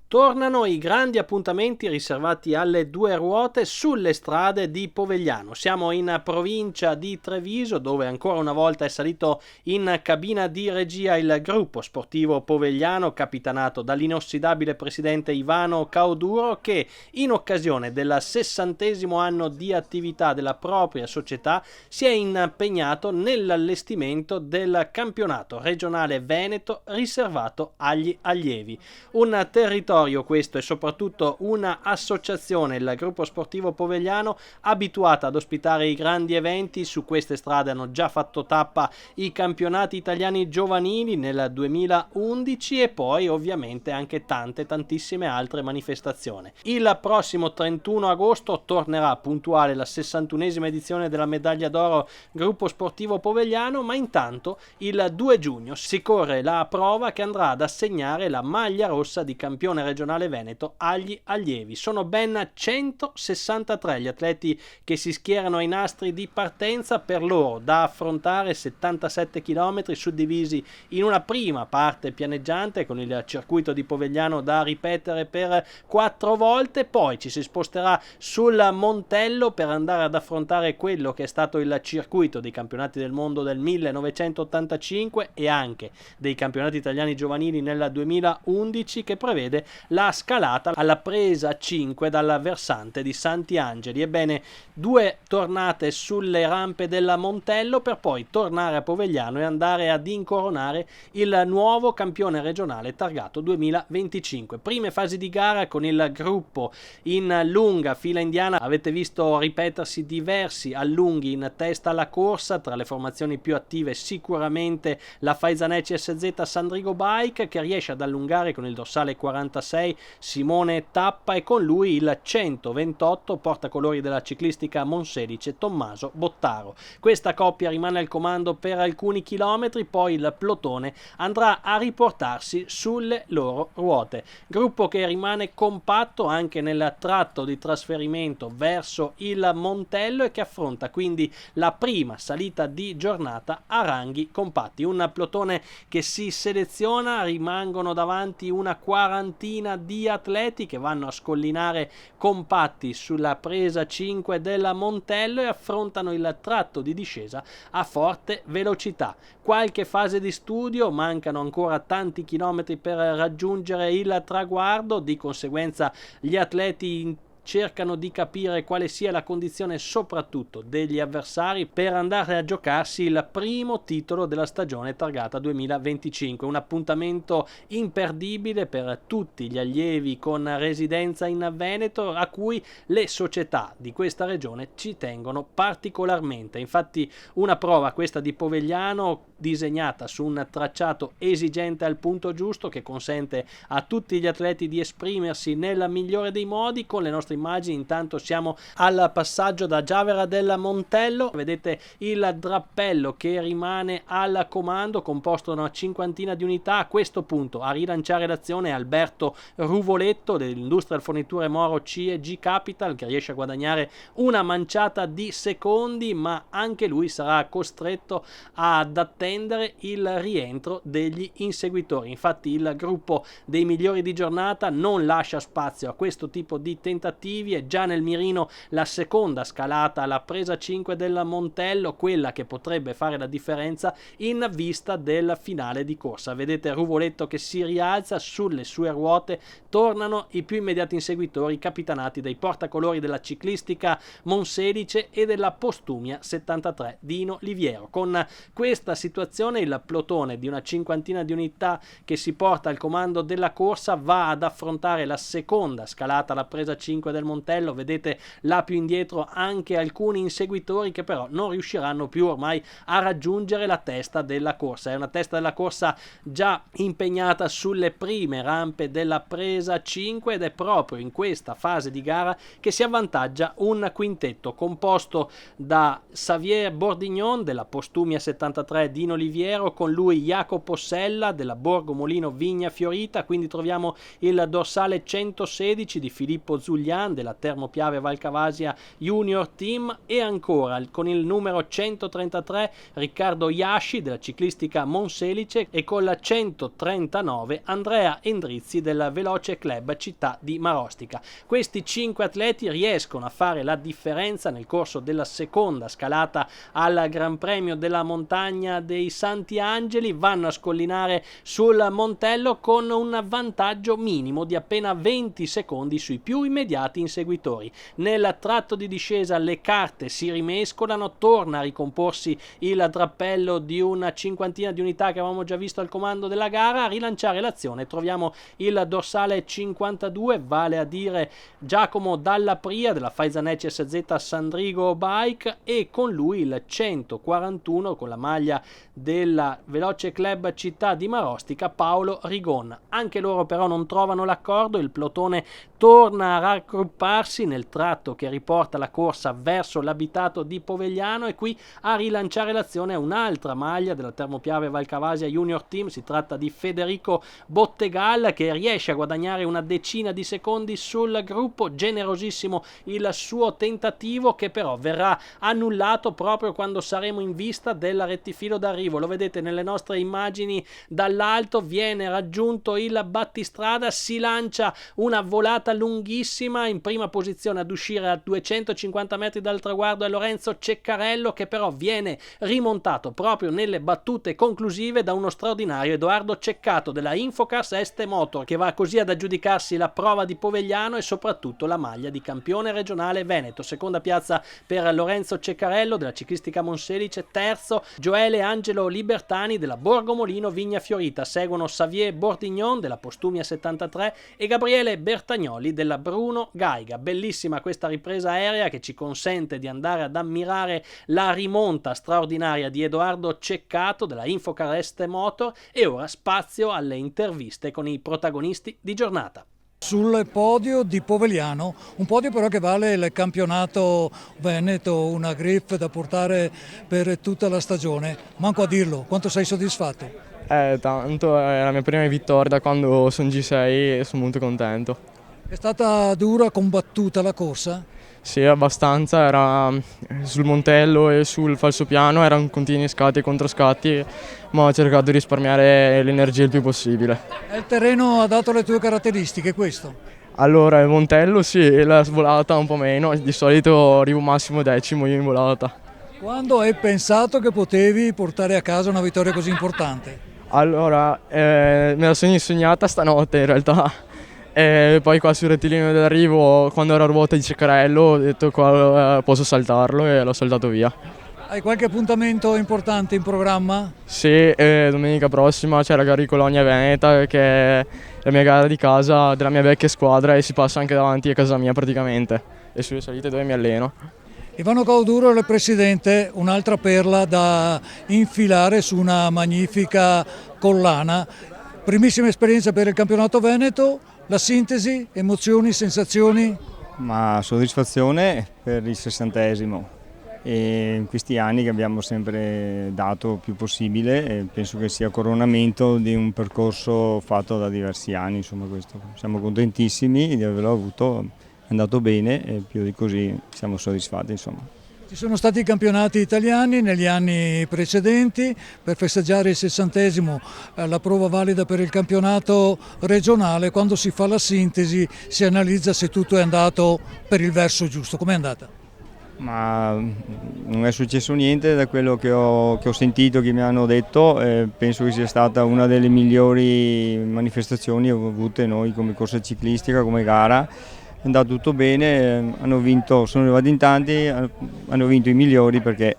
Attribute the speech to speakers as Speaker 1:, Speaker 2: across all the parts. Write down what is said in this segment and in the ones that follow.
Speaker 1: Tornano i grandi appuntamenti riservati alle due ruote sulle strade di Povegliano. Siamo in provincia di Treviso, dove ancora una volta è salito in cabina di regia il gruppo sportivo Povegliano, capitanato dall'inossidabile presidente Ivano Cauduro, che in occasione del 60° anno di attività della propria società si è impegnato nell'allestimento del campionato regionale veneto riservato agli allievi. Un territorio questo e soprattutto una associazione, il gruppo sportivo Povegliano, abituata ad ospitare i grandi eventi. Su queste strade hanno già fatto tappa i campionati italiani giovanili nel 2011 e poi ovviamente anche tantissime altre manifestazioni. Il prossimo 31 agosto tornerà puntuale la 61esima edizione della medaglia d'oro gruppo sportivo Povegliano, ma intanto il 2 giugno si corre la prova che andrà ad assegnare la maglia rossa di campione regionale veneto agli allievi. Sono ben 163 gli atleti che si schierano ai nastri di partenza, per loro da affrontare 77 km suddivisi in una prima parte pianeggiante con il circuito di Povegliano da ripetere per 4 volte, poi ci si sposterà sul Montello per andare ad affrontare quello che è stato il circuito dei campionati del mondo del 1985 e anche dei campionati italiani giovanili nel 2011, che prevede la scalata alla presa 5 dal versante di Santi Angeli. Ebbene, 2 tornate sulle rampe del Montello per poi tornare a Povegliano e andare ad incoronare il nuovo campione regionale targato 2025. Prime fasi di gara con il gruppo in lunga fila indiana. Avete visto ripetersi diversi allunghi in testa alla corsa. Tra le formazioni più attive sicuramente la Faizanec SZ Sandrigo Bike, che riesce ad allungare con il dorsale 46 Simone Tappa e con lui il 128 portacolori della ciclistica Monselice Tommaso Bottaro. Questa coppia rimane al comando per alcuni chilometri, poi il plotone andrà a riportarsi sulle loro ruote. Gruppo che rimane compatto anche nel tratto di trasferimento verso il Montello e che affronta quindi la prima salita di giornata a ranghi compatti. Un plotone che si seleziona, rimangono davanti una quarantina di atleti che vanno a scollinare compatti sulla presa 5 della Montello e affrontano il tratto di discesa a forte velocità. Qualche fase di studio, mancano ancora tanti chilometri per raggiungere il traguardo, di conseguenza gli atleti cercano di capire quale sia la condizione soprattutto degli avversari per andare a giocarsi il primo titolo della stagione targata 2025. Un appuntamento imperdibile per tutti gli allievi con residenza in Veneto, a cui le società di questa regione ci tengono particolarmente. Infatti una prova, questa di Povegliano, disegnata su un tracciato esigente al punto giusto, che consente a tutti gli atleti di esprimersi nel migliore dei modi. Con le nostre immagini intanto siamo al passaggio da Giavera del Montello, vedete il drappello che rimane al comando, composto da una cinquantina di unità. A questo punto a rilanciare l'azione Alberto Ruvoletto dell'Industrial Forniture Moro C&G Capital, che riesce a guadagnare una manciata di secondi, ma anche lui sarà costretto ad attendere il rientro degli inseguitori. Infatti il gruppo dei migliori di giornata non lascia spazio a questo tipo di tentativi. È già nel mirino la seconda scalata alla presa 5 del Montello, quella che potrebbe fare la differenza in vista del finale di corsa. Vedete Ruvoletto che si rialza, sulle sue ruote tornano i più immediati inseguitori, capitanati dai portacolori della ciclistica Monselice e della Postumia 73 Dino Liviero. Con questa situazione il plotone di una cinquantina di unità che si porta al comando della corsa va ad affrontare la seconda scalata alla presa 5 del Montello. Vedete là più indietro anche alcuni inseguitori che però non riusciranno più ormai a raggiungere la testa della corsa. È una testa della corsa già impegnata sulle prime rampe della presa 5 ed è proprio in questa fase di gara che si avvantaggia un quintetto composto da Xavier Bordignon della Postumia 73 Dino Liviero, con lui Jacopo Sella della Borgo Molino Vigna Fiorita, quindi troviamo il dorsale 116 di Filippo Zugliani, Sebastian della Termopiave Valcavasia Junior Team, e ancora con il numero 133 Riccardo Iasci della Ciclistica Monselice e con la 139 Andrea Endrizzi del Veloce Club Città di Marostica. Questi 5 atleti riescono a fare la differenza nel corso della seconda scalata al Gran Premio della Montagna dei Santi Angeli, vanno a scollinare sul Montello con un vantaggio minimo di appena 20 secondi sui più immediati inseguitori. Nel tratto di discesa le carte si rimescolano, torna a ricomporsi il drappello di una cinquantina di unità che avevamo già visto al comando della gara. A rilanciare l'azione troviamo il dorsale 52, vale a dire Giacomo Dalla Pria della Faizanec SZ Sandrigo Bike, e con lui il 141 con la maglia della Veloce Club Città di Marostica Paolo Rigon. Anche loro però non trovano l'accordo, il plotone torna a raggrupparsi nel tratto che riporta la corsa verso l'abitato di Povegliano, e qui a rilanciare l'azione è un'altra maglia della Termopiave Valcavasia Junior Team. Si tratta di Federico Bottegal, che riesce a guadagnare una decina di secondi sul gruppo. Generosissimo il suo tentativo, che però verrà annullato proprio quando saremo in vista del rettifilo d'arrivo. Lo vedete nelle nostre immagini dall'alto, viene raggiunto il battistrada, si lancia una volata lunghissima. In prima posizione ad uscire a 250 metri dal traguardo è Lorenzo Ceccarello, che però viene rimontato proprio nelle battute conclusive da uno straordinario Edoardo Ceccato della Infocars Este Motor, che va così ad aggiudicarsi la prova di Povegliano e soprattutto la maglia di campione regionale veneto. Seconda piazza per Lorenzo Ceccarello della Ciclistica Monselice, terzo Gioele Angelo Libertani della Borgomolino Vigna Fiorita, seguono Xavier Bordignon della Postumia 73 e Gabriele Bertagnoli della Bruno Gaiga. Bellissima questa ripresa aerea che ci consente di andare ad ammirare la rimonta straordinaria di Edoardo Ceccato della Infocar Este Motor, e ora spazio alle interviste con i protagonisti di giornata.
Speaker 2: Sul podio di Povegliano, un podio però che vale il campionato veneto, una griffe da portare per tutta la stagione. Manco a dirlo, quanto sei soddisfatto?
Speaker 3: Tanto è la mia prima vittoria da quando sono G6 e sono molto contento.
Speaker 2: È stata dura, combattuta la corsa?
Speaker 3: Sì, abbastanza, era sul Montello e sul falsopiano, erano continui scatti e controscatti, ma ho cercato di risparmiare l'energia il più possibile.
Speaker 2: E il terreno ha dato le tue caratteristiche, questo?
Speaker 3: Allora, il Montello sì, la svolata un po' meno, di solito arrivo massimo 10° io in volata.
Speaker 2: Quando hai pensato che potevi portare a casa una vittoria così importante?
Speaker 3: Allora, me la sono insognata stanotte in realtà. E poi qua sul rettilineo dell'arrivo, quando era a ruota di Ceccarello, ho detto qua posso saltarlo e l'ho saltato via.
Speaker 2: Hai qualche appuntamento importante in programma?
Speaker 3: Sì, domenica prossima c'è la gara di Colonia Veneta, che è la mia gara di casa della mia vecchia squadra, e si passa anche davanti a casa mia praticamente, e sulle salite dove mi alleno.
Speaker 2: Ivano Cauduro, il presidente, un'altra perla da infilare su una magnifica collana. Primissima esperienza per il campionato veneto. La sintesi, emozioni, sensazioni?
Speaker 4: Ma soddisfazione per il 60°, e in questi anni che abbiamo sempre dato il più possibile, e penso che sia coronamento di un percorso fatto da diversi anni, insomma questo. Siamo contentissimi di averlo avuto, è andato bene e più di così siamo soddisfatti, insomma.
Speaker 2: Ci sono stati i campionati italiani negli anni precedenti, per festeggiare il 60°, la prova valida per il campionato regionale. Quando si fa la sintesi si analizza se tutto è andato per il verso giusto. Com'è andata?
Speaker 4: Ma non è successo niente da quello che ho sentito, che mi hanno detto, penso che sia stata una delle migliori manifestazioni avute noi come corsa ciclistica, come gara. È andato tutto bene, hanno vinto, sono arrivati in tanti, hanno vinto i migliori perché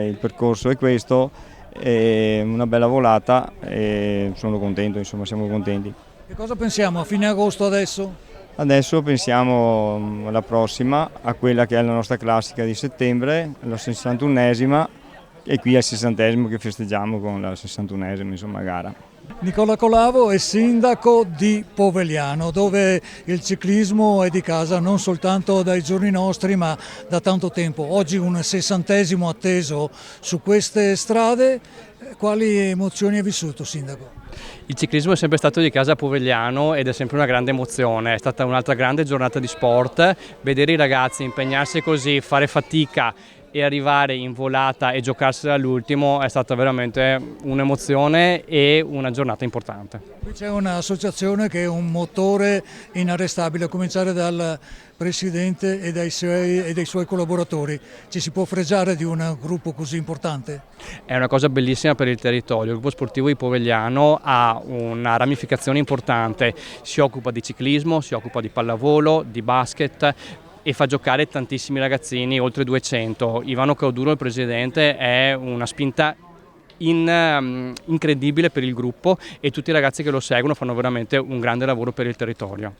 Speaker 4: il percorso è questo, è una bella volata e sono contento, insomma siamo contenti.
Speaker 2: Che cosa pensiamo a fine agosto adesso?
Speaker 4: Adesso pensiamo alla prossima, a quella che è la nostra classica di settembre, la 61esima, e qui è il 60° che festeggiamo con la 61esima insomma, gara.
Speaker 2: Nicola Colavo è sindaco di Povegliano, dove il ciclismo è di casa non soltanto dai giorni nostri ma da tanto tempo. Oggi un 60° atteso su queste strade. Quali emozioni hai vissuto, sindaco?
Speaker 5: Il ciclismo è sempre stato di casa a Povegliano ed è sempre una grande emozione, è stata un'altra grande giornata di sport, vedere i ragazzi impegnarsi così, fare fatica e arrivare in volata e giocarsela all'ultimo è stata veramente un'emozione e una giornata importante.
Speaker 2: Qui c'è un'associazione che è un motore inarrestabile, a cominciare dal presidente e dai suoi collaboratori. Ci si può fregiare di un gruppo così importante?
Speaker 5: È una cosa bellissima per il territorio, il gruppo sportivo di Povegliano ha una ramificazione importante, si occupa di ciclismo, si occupa di pallavolo, di basket, e fa giocare tantissimi ragazzini, oltre 200. Ivano Cauduro, il presidente, è una spinta incredibile per il gruppo e tutti i ragazzi che lo seguono fanno veramente un grande lavoro per il territorio.